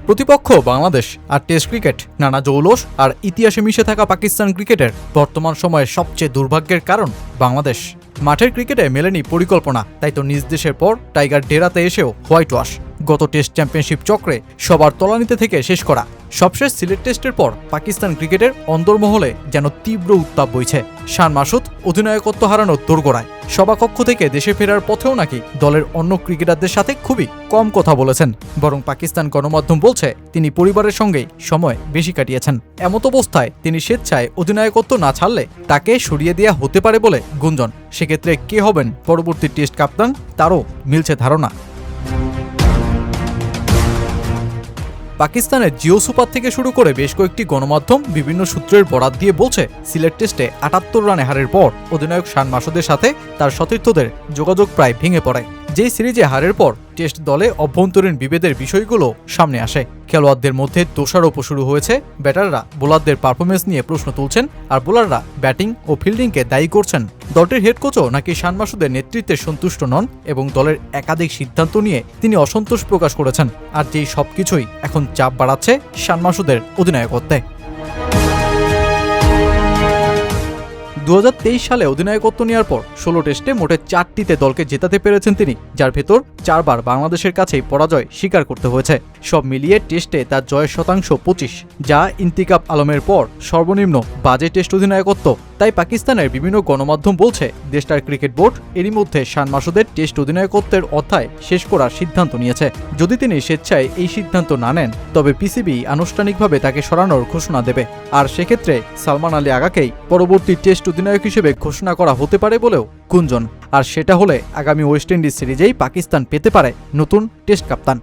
প্রতিপক্ষ বাংলাদেশ আর test cricket নানা জৌলস আর ইতিহাসে মিশে থাকা পাকিস্তান ক্রিকেটের বর্তমান সময়ে সবচেয়ে দুর্ভাগ্যের কারণ বাংলাদেশ। মাঠের ক্রিকেটে মেলেনি পরিকল্পনা, তাই তো নিজ দেশের পর টাইগার ডেরাতে এসেও হোয়াইট ওয়াশ। গত টেস্ট চ্যাম্পিয়নশিপ চক্রে সবার তলানিতে থেকে শেষ করা। সবশেষ সিলেট টেস্টের পর পাকিস্তান ক্রিকেটের অন্দরমহলে যেন তীব্র উত্তাপ বইছে। শান মাসুদ অধিনায়কত্ব হারানোর দোরগোড়ায়। সভাকক্ষ থেকে দেশে ফেরার পথেও নাকি দলের অন্য ক্রিকেটারদের সাথে খুবই কম কথা বলেছেন, বরং পাকিস্তান গণমাধ্যম বলছে তিনি পরিবারের সঙ্গেই সময় বেশি কাটিয়েছেন। এমত অবস্থায় তিনি স্বেচ্ছায় অধিনায়কত্ব না ছাড়লে তাকে সরিয়ে দেওয়া হতে পারে বলে গুঞ্জন। সেক্ষেত্রে কে হবেন পরবর্তী টেস্ট কাপ্তান, তারও মিলছে ধারণা। পাকিস্তানের জিও সুপার থেকে শুরু করে বেশ কয়েকটি গণমাধ্যম বিভিন্ন সূত্রের বরাত দিয়ে বলছে সিলেট টেস্টে ৭৮ রানে হারের পর অধিনায়ক শান মাসুদের সাথে তার সতীর্থদের যোগাযোগ প্রায় ভেঙে পড়ে। যেই সিরিজে হারের পর টেস্ট দলে অভ্যন্তরীণ বিভেদের বিষয়গুলো সামনে আসে। খেলোয়াড়দের মধ্যে দোষারোপ শুরু হয়েছে। ব্যাটাররা বোলারদের পারফরমেন্স নিয়ে প্রশ্ন তুলছেন, আর বোলাররা ব্যাটিং ও ফিল্ডিংকে দায়ী করছেন। দলটির হেড কোচও নাকি শান মাসুদের নেতৃত্বে সন্তুষ্ট নন এবং দলের একাধিক সিদ্ধান্ত নিয়ে তিনি অসন্তোষ প্রকাশ করেছেন। আর যেই সবকিছুই এখন চাপ বাড়াচ্ছে শান মাসুদের অধিনায়কত্বে। ২০২৩ সালে অধিনায়কত্ব নেওয়ার পর ১৬ টেস্টে মোটে ৪টিতে দলকে জেতাতে পেরেছেন তিনি, যার ভেতর ৪বার বাংলাদেশের কাছেই পরাজয় স্বীকার করতে হয়েছে। সব মিলিয়ে টেস্টে তার জয়ের শতাংশ ২৫, যা ইন্তিকাব আলমের পর সর্বনিম্ন বাজে টেস্ট অধিনায়কত্ব। তাই পাকিস্তানের বিভিন্ন গণমাধ্যম বলছে দেশটার ক্রিকেট বোর্ড এরই মধ্যে শান মাসুদের টেস্ট অধিনায়কত্বের অধ্যায় শেষ করার সিদ্ধান্ত নিয়েছে। যদি তিনি স্বেচ্ছায় এই সিদ্ধান্ত না নেন, তবে পিসিবি আনুষ্ঠানিকভাবে তাকে সরানোর ঘোষণা দেবে। আর সেক্ষেত্রে সালমান আলী আগাকেই পরবর্তী টেস্ট অধিনায়ক হিসেবে ঘোষণা করা হতে পারে বলেও গুঞ্জন। আর সেটা হলে আগামী ওয়েস্ট ইন্ডিজ সিরিজেই পাকিস্তান পেতে পারে নতুন টেস্ট কাপ্তান।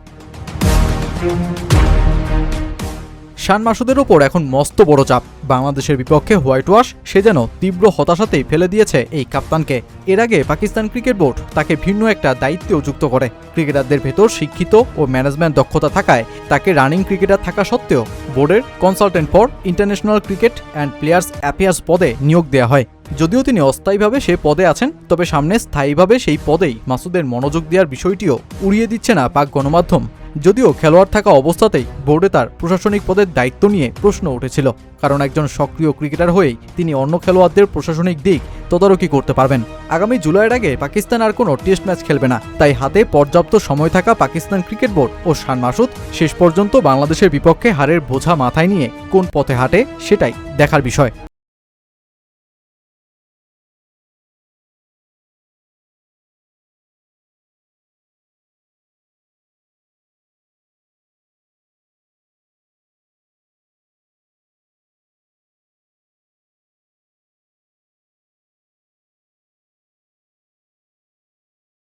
শান মাসুদের ওপর এখন মস্ত বড় চাপ। বাংলাদেশের বিপক্ষে হোয়াইট ওয়াশ সে যেন তীব্র হতাশাতেই ফেলে দিয়েছে এই কাপ্তানকে। এর আগে পাকিস্তান ক্রিকেট বোর্ড তাকে ভিন্ন একটা দায়িত্বেও যুক্ত করে। ক্রিকেটারদের ভেতর শিক্ষিত ও ম্যানেজমেন্ট দক্ষতা থাকায় তাকে রানিং ক্রিকেটার থাকা সত্ত্বেও বোর্ডের consultant for international cricket and players affairs পদে নিয়োগ দেওয়া হয়। যদিও তিনি অস্থায়ীভাবে সে পদে আছেন, তবে সামনে স্থায়ীভাবে সেই পদেই মাসুদের মনোযোগ দেওয়ার বিষয়টিও উড়িয়ে দিচ্ছে না পাক গণমাধ্যম। যদিও খেলোয়াড় থাকা অবস্থাতেই বোর্ডে তার প্রশাসনিক পদের দায়িত্ব নিয়ে প্রশ্ন উঠেছিল, কারণ একজন সক্রিয় ক্রিকেটার হয়েই তিনি অন্য খেলোয়াড়দের প্রশাসনিক দিক তদারকি করতে পারবেন। আগামী জুলাইয়ের আগে পাকিস্তান আর কোনো টেস্ট ম্যাচ খেলবে না, তাই হাতে পর্যাপ্ত সময় থাকা পাকিস্তান ক্রিকেট বোর্ড ও শান মাসুদ শেষ পর্যন্ত বাংলাদেশের বিপক্ষে হারের বোঝা মাথায় নিয়ে কোন পথে হাঁটে সেটাই দেখার বিষয়।